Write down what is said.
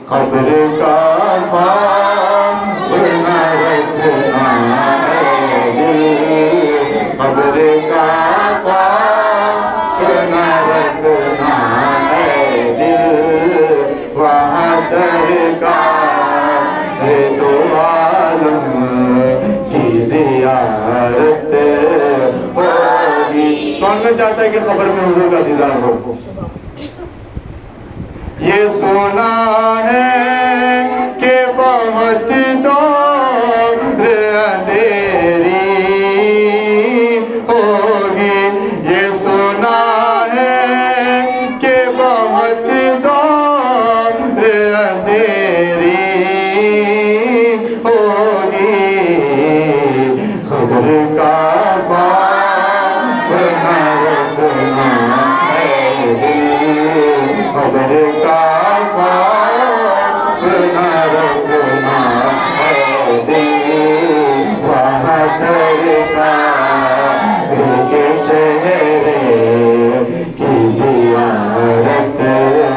खबर का ख्वाब न रखना है दिल, खबर का ख्वाब न रखना है दिल, वहाँ सरकार है दो आलम की ज़ियारत होगी। कौन कौन चाहता है कि खबर में हुजूर का दीदार हो? ये सुना है कि बहुत दूर अंधेरी होगी, ये सुना है कि बहुत दूर अंधेरी होगी, खबर का ख्वाब न रखना है दिल, खबर का ख्वाब न रखना है दिल, वहाँ सरकार